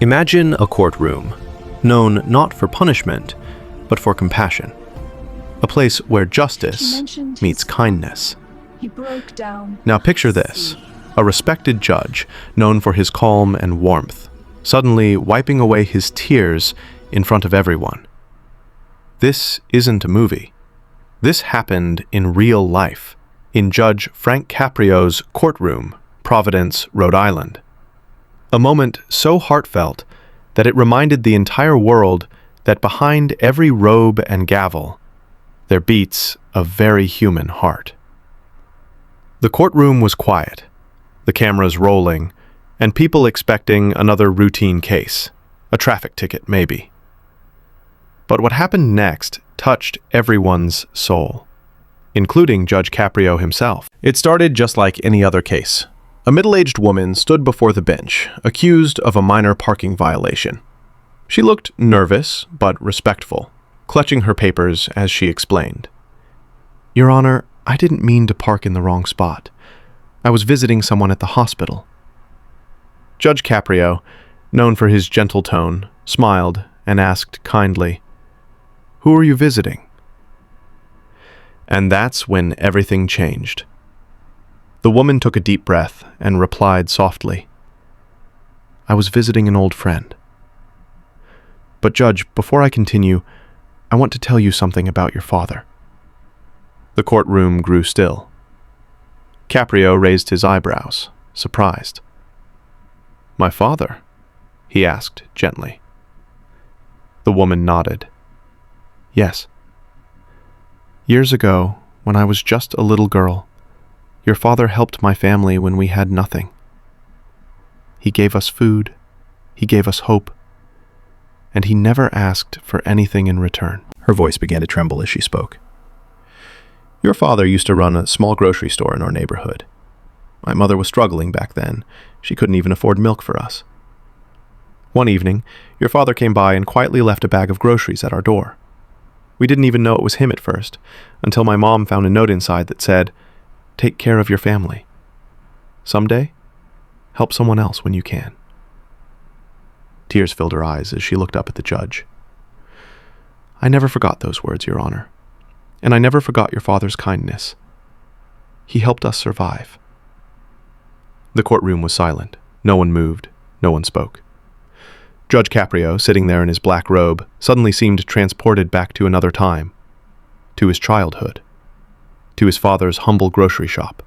Imagine a courtroom, known not for punishment, but for compassion. A place where justice meets kindness. He broke down. Now picture this, a respected judge, known for his calm and warmth, suddenly wiping away his tears in front of everyone. This isn't a movie. This happened in real life, in Judge Frank Caprio's courtroom, Providence, Rhode Island. A moment so heartfelt that it reminded the entire world that behind every robe and gavel, there beats a very human heart. The courtroom was quiet, the cameras rolling, and people expecting another routine case, a traffic ticket maybe. But what happened next touched everyone's soul, including Judge Caprio himself. It started just like any other case. A middle-aged woman stood before the bench, accused of a minor parking violation. She looked nervous but respectful, clutching her papers as she explained. "Your Honor, I didn't mean to park in the wrong spot. I was visiting someone at the hospital." Judge Caprio, known for his gentle tone, smiled and asked kindly, "Who are you visiting?" And that's when everything changed. The woman took a deep breath and replied softly, "I was visiting an old friend." "But Judge, before I continue, I want to tell you something about your father." The courtroom grew still. Caprio raised his eyebrows, surprised. "My father?" he asked gently. The woman nodded. "Yes. Years ago, when I was just a little girl, your father helped my family when we had nothing. He gave us food, he gave us hope, and he never asked for anything in return." Her voice began to tremble as she spoke. "Your father used to run a small grocery store in our neighborhood. My mother was struggling back then. She couldn't even afford milk for us. One evening, your father came by and quietly left a bag of groceries at our door. We didn't even know it was him at first, until my mom found a note inside that said, 'Take care of your family. Someday, help someone else when you can.'" Tears filled her eyes as she looked up at the judge. "I never forgot those words, Your Honor, and I never forgot your father's kindness. He helped us survive." The courtroom was silent. No one moved. No one spoke. Judge Caprio, sitting there in his black robe, suddenly seemed transported back to another time, to his childhood, to his father's humble grocery shop,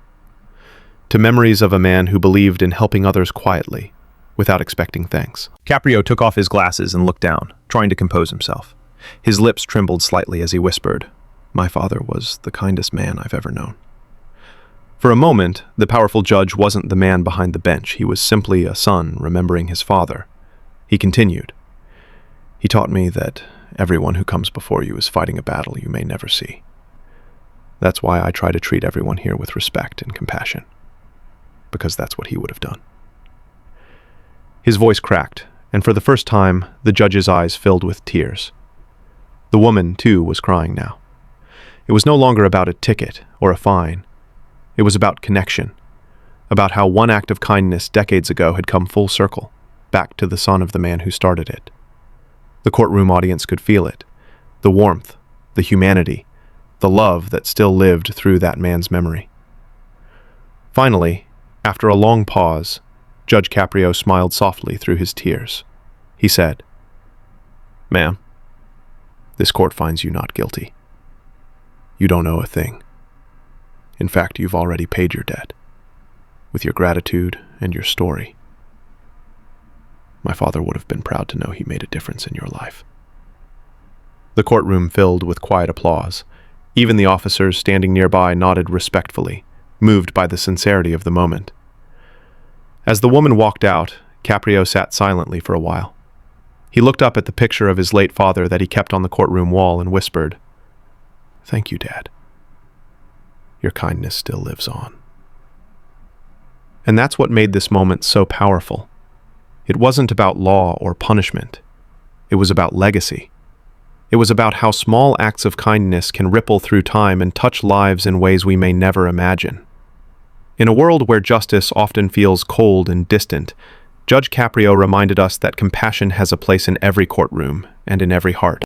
to memories of a man who believed in helping others quietly, without expecting thanks. Caprio took off his glasses and looked down, trying to compose himself. His lips trembled slightly as he whispered, "My father was the kindest man I've ever known." For a moment, the powerful judge wasn't the man behind the bench. He was simply a son remembering his father. He continued, "He taught me that everyone who comes before you is fighting a battle you may never see. That's why I try to treat everyone here with respect and compassion, because that's what he would have done." His voice cracked, and for the first time, the judge's eyes filled with tears. The woman, too, was crying now. It was no longer about a ticket or a fine. It was about connection, about how one act of kindness decades ago had come full circle, back to the son of the man who started it. The courtroom audience could feel it, the warmth, the humanity, the love that still lived through that man's memory. Finally, after a long pause, Judge Caprio smiled softly through his tears. He said, "Ma'am, this court finds you not guilty. You don't owe a thing. In fact, you've already paid your debt, with your gratitude and your story. My father would have been proud to know he made a difference in your life." The courtroom filled with quiet applause. Even the officers standing nearby nodded respectfully, moved by the sincerity of the moment. As the woman walked out, Caprio sat silently for a while. He looked up at the picture of his late father that he kept on the courtroom wall and whispered, "Thank you, Dad. Your kindness still lives on." And that's what made this moment so powerful. It wasn't about law or punishment. It was about legacy. It was about how small acts of kindness can ripple through time and touch lives in ways we may never imagine. In a world where justice often feels cold and distant, Judge Caprio reminded us that compassion has a place in every courtroom and in every heart.